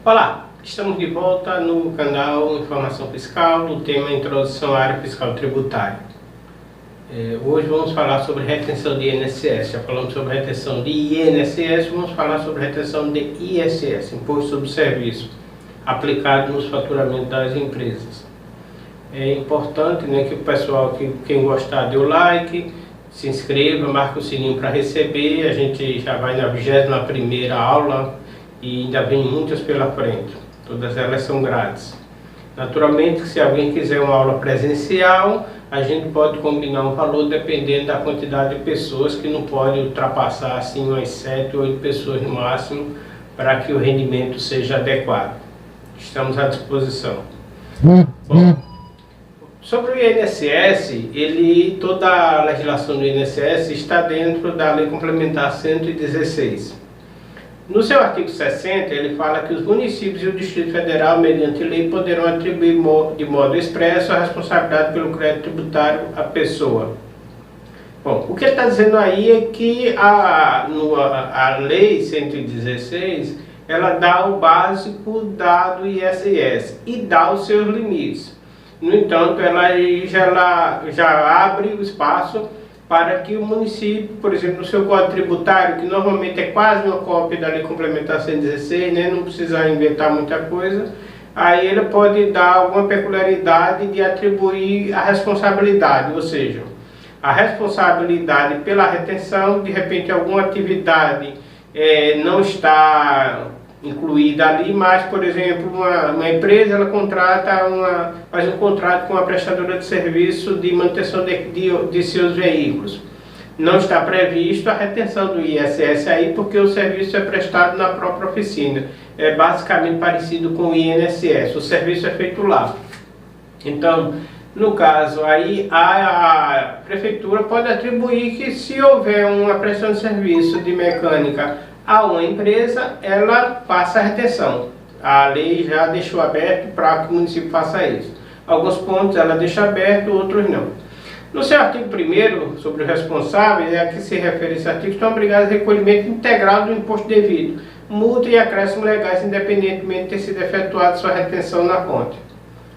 Olá, estamos de volta no canal Informação Fiscal, no tema Introdução à Área Fiscal Tributária. Hoje vamos falar sobre retenção de INSS. Já falamos sobre retenção de INSS, vamos falar sobre retenção de ISS, Imposto sobre Serviço, aplicado nos faturamentos das empresas. É importante, né, que o pessoal, quem gostar, dê o like, se inscreva, marque o sininho para receber. A gente já vai na 21ª aula e ainda vem muitas pela frente. Todas elas são grátis. Naturalmente, se alguém quiser uma aula presencial, a gente pode combinar um valor dependendo da quantidade de pessoas, que não pode ultrapassar assim umas 7 ou 8 pessoas no máximo, para que o rendimento seja adequado. Estamos à disposição. Bom, sobre o INSS, toda a legislação do INSS está dentro da Lei Complementar 116. No seu artigo 60, ele fala que os municípios e o Distrito Federal, mediante lei, poderão atribuir de modo expresso a responsabilidade pelo crédito tributário à pessoa. Bom, o que ele está dizendo aí é que a Lei 116, ela dá o básico do ISS e dá os seus limites. No entanto, ela já abre o espaço para que o município, por exemplo, no seu Código Tributário, que normalmente é quase uma cópia da Lei Complementar 116, né, não precisa inventar muita coisa, aí ele pode dar alguma peculiaridade de atribuir a responsabilidade, ou seja, a responsabilidade pela retenção, de repente alguma atividade não está incluída ali, mas, por exemplo, uma empresa, ela faz um contrato com uma prestadora de serviço de manutenção de seus veículos. Não está previsto a retenção do ISS aí, porque o serviço é prestado na própria oficina. É basicamente parecido com o INSS, o serviço é feito lá. Então, no caso aí, a prefeitura pode atribuir que, se houver uma prestação de serviço de mecânica a uma empresa, ela faça a retenção. A lei já deixou aberto para que o município faça isso. Alguns pontos ela deixa aberto, outros não. No seu artigo 1º, sobre o responsável, a que se refere esse artigo, estão obrigados a recolhimento integral do imposto devido, multa e acréscimos legais, independentemente de ter sido efetuada sua retenção na fonte.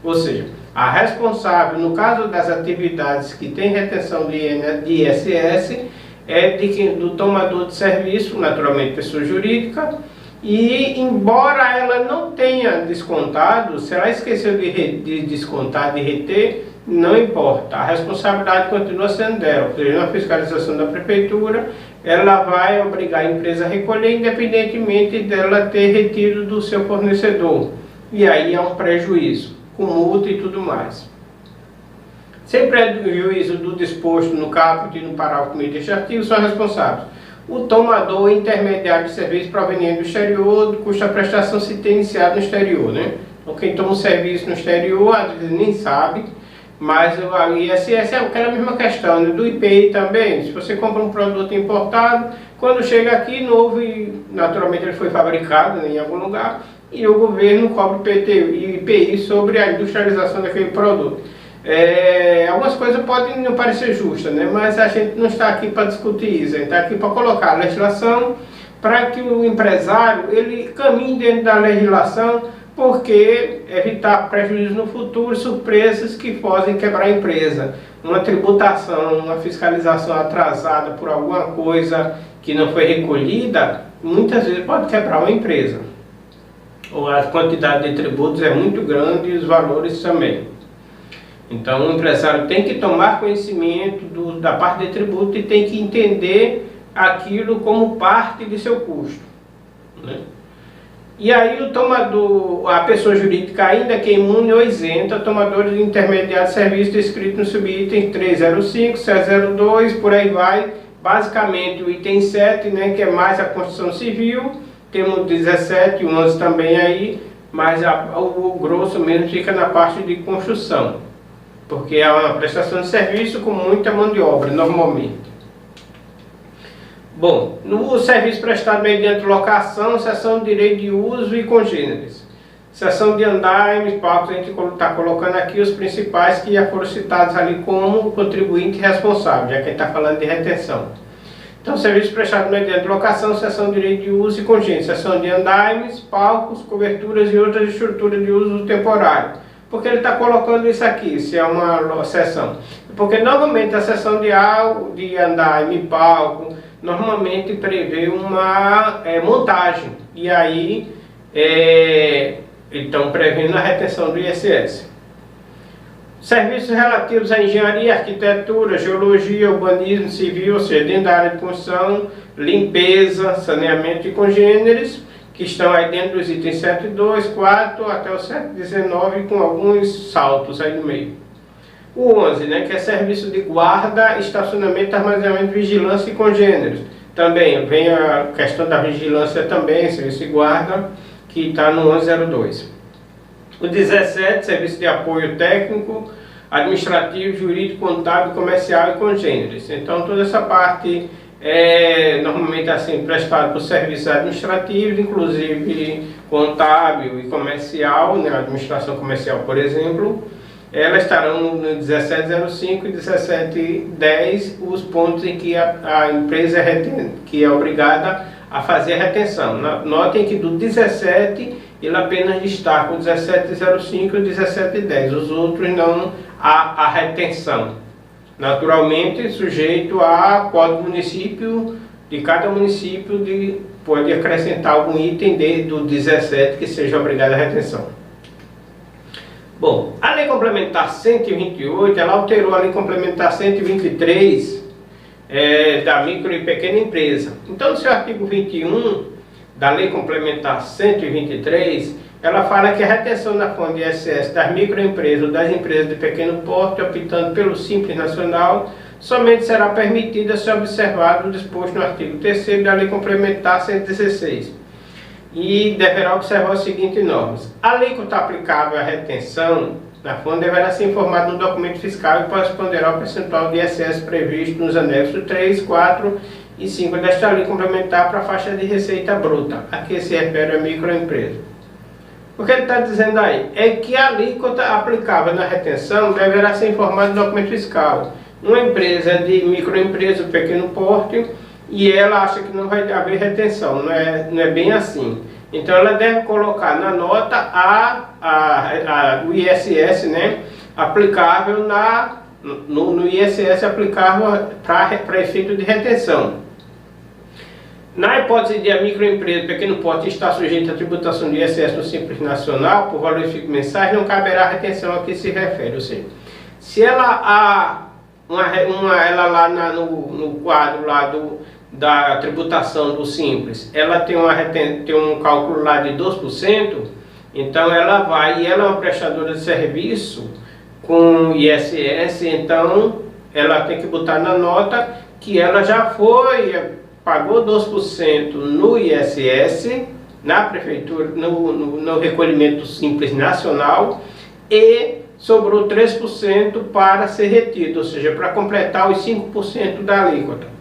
Ou seja, a responsável, no caso das atividades que tem retenção de ISS, do tomador de serviço, naturalmente pessoa jurídica, e embora ela não tenha descontado, se ela esqueceu de descontar, de reter, não importa, a responsabilidade continua sendo dela, ou seja, na fiscalização da prefeitura, ela vai obrigar a empresa a recolher, independentemente dela ter retido do seu fornecedor, e aí há um prejuízo, com multa e tudo mais. Sem prejuízo do disposto no caput e no parágrafo 1º deste artigo, são responsáveis o tomador ou intermediário de serviço proveniente do exterior, cuja prestação se tem iniciado no exterior, né? Então, quem toma um serviço no exterior, às vezes nem sabe, mas o ISS é aquela mesma questão, né? Do IPI também. Se você compra um produto importado, quando chega aqui novo, e naturalmente ele foi fabricado, né, em algum lugar, e o governo cobra IPI sobre a industrialização daquele produto. Algumas coisas podem não parecer justas, né? Mas a gente não está aqui para discutir isso, a gente está aqui para colocar a legislação para que o empresário ele caminhe dentro da legislação, porque evitar prejuízos no futuro, surpresas que podem quebrar a empresa. Uma tributação, uma fiscalização atrasada por alguma coisa que não foi recolhida, muitas vezes pode quebrar uma empresa. Ou a quantidade de tributos é muito grande e os valores também. Então, o empresário tem que tomar conhecimento da parte de tributo e tem que entender aquilo como parte de seu custo, né? E aí o tomador, a pessoa jurídica, ainda que é imune ou isenta, tomadores intermediários de serviço descrito no subitem 305, 702, por aí vai. Basicamente o item 7, né, que é mais a construção civil, temos 17 e 11 também aí, mas o grosso mesmo fica na parte de construção, porque é uma prestação de serviço com muita mão de obra, normalmente. Bom, no serviço prestado mediante locação, cessão de direito de uso e congêneres. Cessão de andaimes, palcos, a gente está colocando aqui os principais que já foram citados ali como contribuinte responsável, já que a gente está falando de retenção. Então, serviço prestado mediante locação, cessão de direito de uso e contingente, cessão de andaimes, palcos, coberturas e outras estruturas de uso temporário. Por que ele está colocando isso aqui, se é uma cessão? Porque normalmente a cessão de andaime e palco, normalmente prevê uma montagem. E aí, estão prevendo a retenção do ISS. Serviços relativos à engenharia, arquitetura, geologia, urbanismo, civil, ou seja, dentro da área de construção, limpeza, saneamento e congêneres, que estão aí dentro dos itens 7.2, 4 até o 7.19, com alguns saltos aí no meio. O 11, né, que é serviço de guarda, estacionamento, armazenamento, vigilância e congêneres. Também vem a questão da vigilância também, serviço de guarda, que está no 11.02. O 17, serviço de apoio técnico, administrativo, jurídico, contábil, comercial e congêneres. Então toda essa parte é normalmente assim prestado por serviços administrativos, inclusive contábil e comercial, né, administração comercial, por exemplo. Elas estarão no 17.05 e 17.10, os pontos em que a empresa que é obrigada a fazer a retenção. Notem que do 17 ele apenas destaca o 17.05 e o 17.10, os outros não há a retenção. Naturalmente, sujeito a código município, de cada município pode acrescentar algum item do 17 que seja obrigado à retenção. Bom, a Lei Complementar 128, ela alterou a Lei Complementar 123 da micro e pequena empresa. Então, no seu artigo 21 da Lei Complementar 123, ela fala que a retenção da fonte de ISS das microempresas ou das empresas de pequeno porte, optando pelo Simples Nacional, somente será permitida se observado o disposto no artigo 3º da Lei Complementar 116. E deverá observar as seguintes normas. A alíquota aplicável à retenção na fonte deverá ser informada no documento fiscal e corresponderá ao percentual de ISS previsto nos anexos 3, 4 e 5 desta lei complementar para a faixa de receita bruta, a que se refere a microempresa. O que ele está dizendo aí é que a alíquota aplicável na retenção deverá ser informada no documento fiscal. Uma empresa de microempresa, pequeno porte, e ela acha que não vai haver retenção, não é bem assim. Então ela deve colocar na nota o ISS, né, aplicável no ISS aplicável para efeito de retenção. Na hipótese de a microempresa pequeno porte estar sujeita à tributação de ISS no Simples Nacional por valores fixos mensais, não caberá a retenção a que se refere. Ou seja, se ela ela lá no quadro lá da tributação do Simples, ela tem um cálculo lá de 2%, então ela é uma prestadora de serviço com ISS, então ela tem que botar na nota que ela já pagou 2% no ISS, na prefeitura, no recolhimento Simples Nacional, e sobrou 3% para ser retido, ou seja, para completar os 5% da alíquota.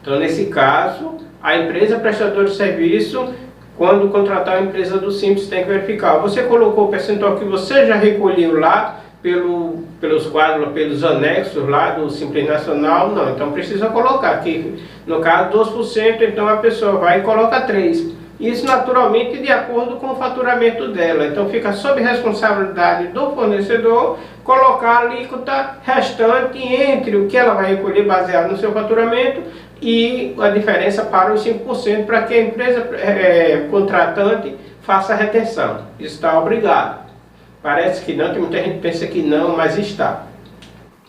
Então, nesse caso, a empresa prestadora de serviço, quando contratar a empresa do Simples, tem que verificar. Você colocou o percentual que você já recolheu lá pelos quadros, pelos anexos lá do Simples Nacional? Não, então precisa colocar aqui. No caso, 2%, então a pessoa vai e coloca 3%. Isso naturalmente de acordo com o faturamento dela. Então fica sob responsabilidade do fornecedor colocar a alíquota restante entre o que ela vai recolher baseado no seu faturamento e a diferença para os 5% para que a empresa contratante faça a retenção. Está obrigado. Parece que não, tem muita gente que pensa que não, mas está.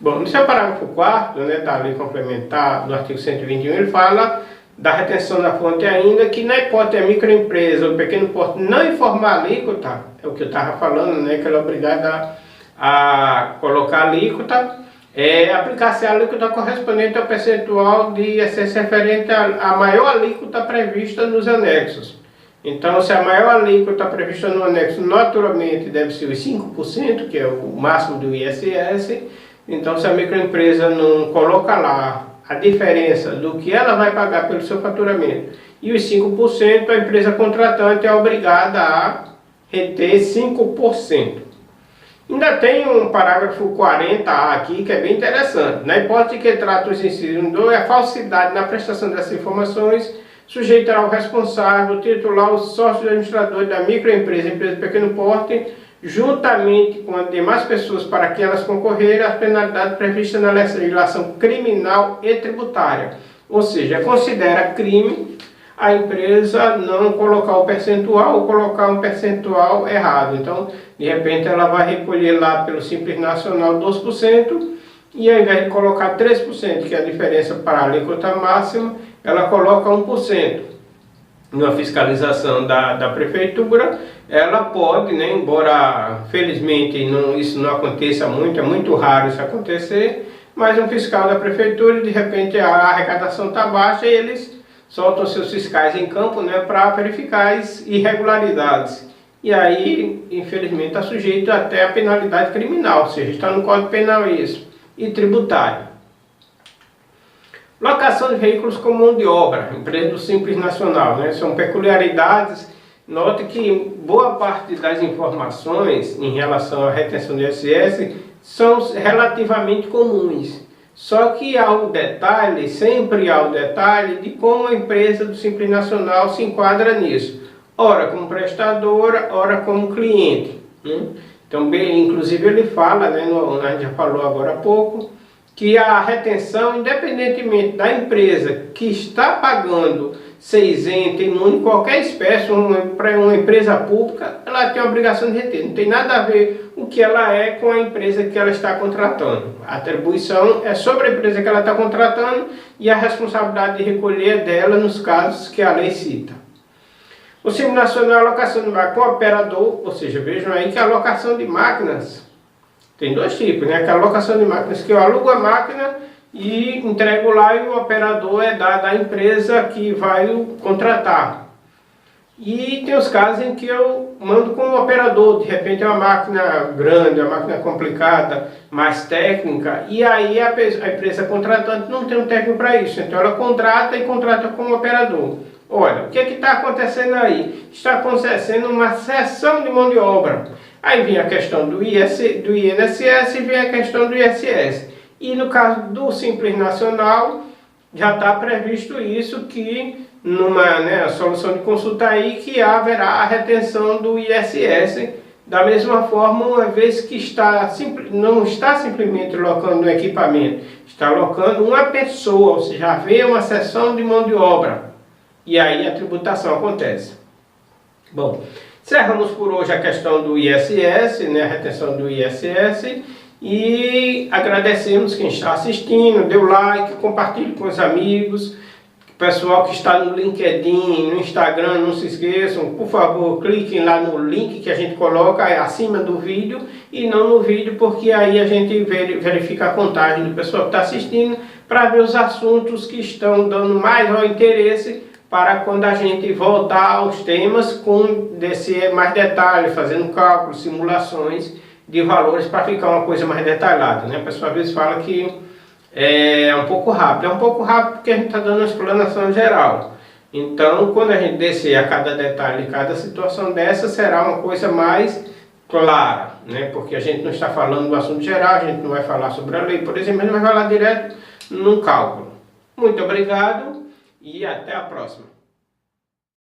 Bom, no seu parágrafo 4º, né, da lei complementar do artigo 121, ele fala da retenção da fonte ainda, que na hipótese a microempresa ou pequeno porte não informar a alíquota, é o que eu estava falando, né, que ela é obrigada a colocar a alíquota, aplicar-se a alíquota correspondente ao percentual de ISS referente à maior alíquota prevista nos anexos. Então, se a maior alíquota prevista no anexo naturalmente deve ser os 5%, que é o máximo do ISS, então se a microempresa não coloca lá a diferença do que ela vai pagar pelo seu faturamento e os 5%, a empresa contratante é obrigada a reter 5%. Ainda tem um parágrafo 40A aqui que é bem interessante. Na hipótese que trata os incisos 2, a falsidade na prestação dessas informações sujeitará o responsável, o titular, o sócio administrador da microempresa, empresa de pequeno porte, juntamente com as demais pessoas para que elas concorrerem às penalidades previstas na legislação criminal e tributária. Ou seja, considera crime a empresa não colocar o percentual ou colocar um percentual errado. Então, de repente, ela vai recolher lá pelo Simples Nacional 12%, e ao invés de colocar 3%, que é a diferença para a alíquota máxima, ela coloca 1%. Na fiscalização da prefeitura, ela pode, né, embora felizmente isso não aconteça muito, é muito raro isso acontecer, mas um fiscal da prefeitura, de repente a arrecadação está baixa e eles soltam seus fiscais em campo, né, para verificar as irregularidades. E aí, infelizmente, está sujeito até a penalidade criminal, ou seja, está no Código Penal isso, e tributário. Locação de veículos com mão de obra, empresa do Simples Nacional, né, são peculiaridades. Note que boa parte das informações em relação à retenção do ISS são relativamente comuns. Só que há o detalhe, sempre há o detalhe de como a empresa do Simples Nacional se enquadra nisso. Ora como prestadora, ora como cliente. Né? Então, inclusive ele fala, né, a gente já falou agora há pouco, que a retenção, independentemente da empresa que está pagando ser isenta, imune em qualquer espécie, para uma empresa pública, ela tem a obrigação de reter. Não tem nada a ver o que ela é com a empresa que ela está contratando. A atribuição é sobre a empresa que ela está contratando e a responsabilidade de recolher é dela nos casos que a lei cita. O Simples Nacional, alocação de máquinas com operador, ou seja, vejam aí que a alocação de máquinas tem dois tipos, né? Que a alocação de máquinas que eu alugo a máquina e entrego lá e o operador é dado à empresa que vai contratar. E tem os casos em que eu mando com o operador, de repente é uma máquina grande, uma máquina complicada, mais técnica, e aí a empresa contratante não tem um técnico para isso, então ela contrata e contrata com o operador. Olha, o que está acontecendo aí? Está acontecendo uma cessão de mão de obra. Aí vem a questão do INSS e vem a questão do ISS. E no caso do Simples Nacional, já está previsto isso, que numa, né, solução de consulta aí, que haverá a retenção do ISS. Da mesma forma, uma vez que não está simplesmente locando um equipamento, está locando uma pessoa, ou seja, haver uma cessão de mão de obra. E aí a tributação acontece. Bom, encerramos por hoje a questão do ISS, né, a retenção do ISS, e agradecemos quem está assistindo, dê o like, compartilhe com os amigos, o pessoal que está no LinkedIn, no Instagram, não se esqueçam, por favor, cliquem lá no link que a gente coloca acima do vídeo e não no vídeo, porque aí a gente verifica a contagem do pessoal que está assistindo para ver os assuntos que estão dando maior interesse, para quando a gente voltar aos temas com mais detalhe, fazendo cálculos, simulações de valores para ficar uma coisa mais detalhada, né? A pessoa às vezes fala que é um pouco rápido. É um pouco rápido porque a gente está dando uma explanação geral. Então, quando a gente descer a cada detalhe de cada situação dessa, será uma coisa mais clara, né? Porque a gente não está falando do assunto geral, a gente não vai falar sobre a lei, por exemplo, a gente vai falar direto num cálculo. Muito obrigado e até a próxima.